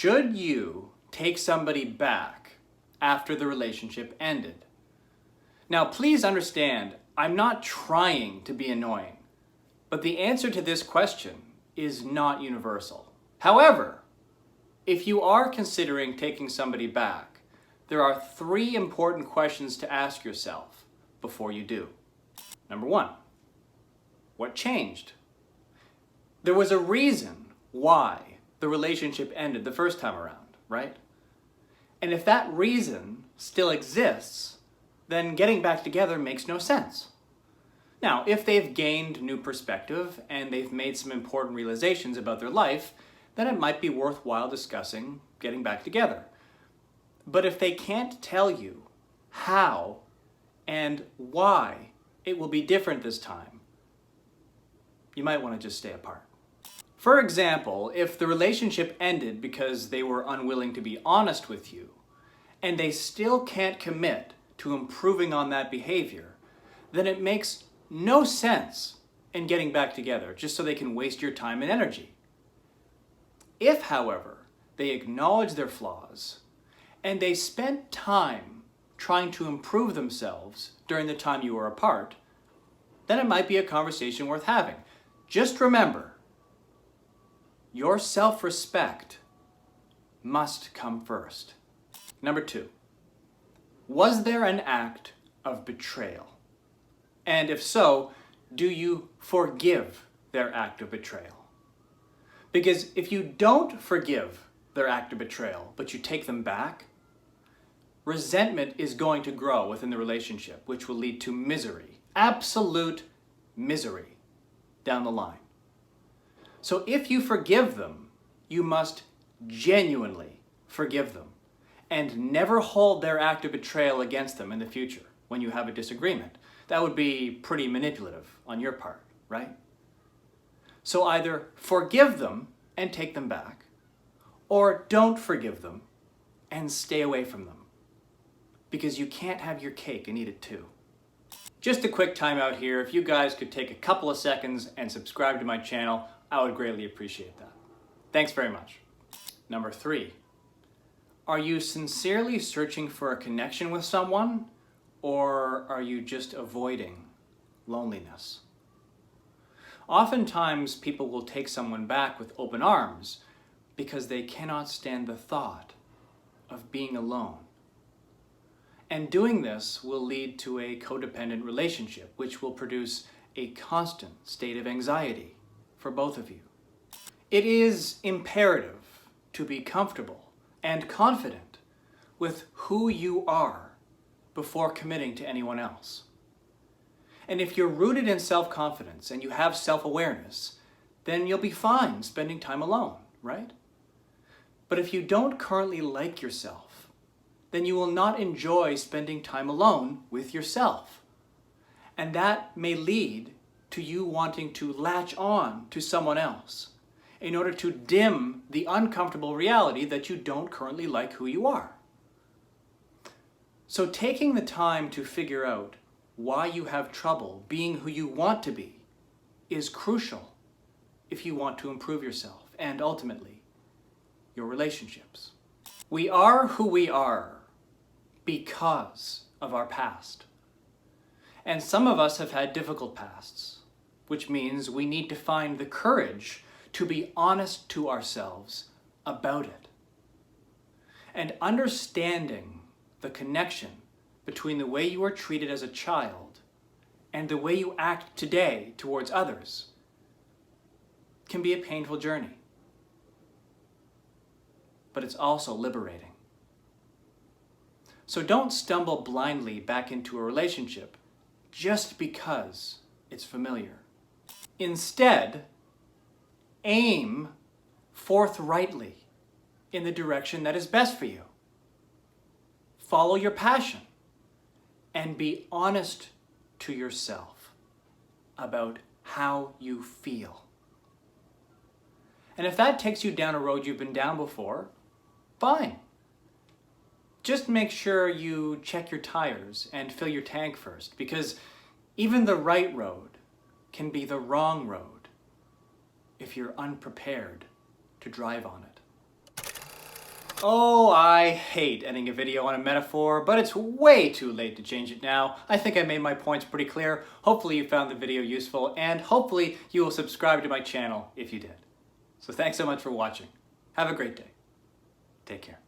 Should you take somebody back after the relationship ended? Now, please understand, I'm not trying to be annoying, but the answer to this question is not universal. However, if you are considering taking somebody back, there are 3 important questions to ask yourself before you do. Number 1, what changed? There was a reason why the relationship ended the first time around, right? And if that reason still exists, then getting back together makes no sense. Now, if they've gained new perspective and they've made some important realizations about their life, then it might be worthwhile discussing getting back together. But if they can't tell you how and why it will be different this time, you might want to just stay apart. For example, if the relationship ended because they were unwilling to be honest with you, and they still can't commit to improving on that behavior, then it makes no sense in getting back together just so they can waste your time and energy. If, however, they acknowledge their flaws and they spent time trying to improve themselves during the time you were apart, then it might be a conversation worth having. Just remember, your self-respect must come first. Number 2, was there an act of betrayal? And if so, do you forgive their act of betrayal? Because if you don't forgive their act of betrayal, but you take them back, resentment is going to grow within the relationship, which will lead to misery, absolute misery down the line. So if you forgive them, you must genuinely forgive them and never hold their act of betrayal against them in the future when you have a disagreement. That would be pretty manipulative on your part, right? So either forgive them and take them back, or don't forgive them and stay away from them. Because you can't have your cake and eat it too. Just a quick timeout here. If you guys could take a couple of seconds and subscribe to my channel, I would greatly appreciate that. Thanks very much. Number 3, are you sincerely searching for a connection with someone, or are you just avoiding loneliness? Oftentimes, people will take someone back with open arms because they cannot stand the thought of being alone. And doing this will lead to a codependent relationship, which will produce a constant state of anxiety for both of you. It is imperative to be comfortable and confident with who you are before committing to anyone else. And if you're rooted in self-confidence and you have self-awareness, then you'll be fine spending time alone, right? But if you don't currently like yourself, then you will not enjoy spending time alone with yourself. And that may lead to you wanting to latch on to someone else in order to dim the uncomfortable reality that you don't currently like who you are. So taking the time to figure out why you have trouble being who you want to be is crucial if you want to improve yourself and ultimately your relationships. We are who we are because of our past. And some of us have had difficult pasts, which means we need to find the courage to be honest to ourselves about it. And understanding the connection between the way you were treated as a child and the way you act today towards others can be a painful journey. But it's also liberating. So don't stumble blindly back into a relationship just because it's familiar. Instead, aim forthrightly in the direction that is best for you. Follow your passion and be honest to yourself about how you feel. And if that takes you down a road you've been down before, fine. Just make sure you check your tires and fill your tank first, because even the right road can be the wrong road if you're unprepared to drive on it. Oh, I hate ending a video on a metaphor, but it's way too late to change it now. I think I made my points pretty clear. Hopefully you found the video useful, and hopefully you will subscribe to my channel if you did. So thanks so much for watching. Have a great day. Take care.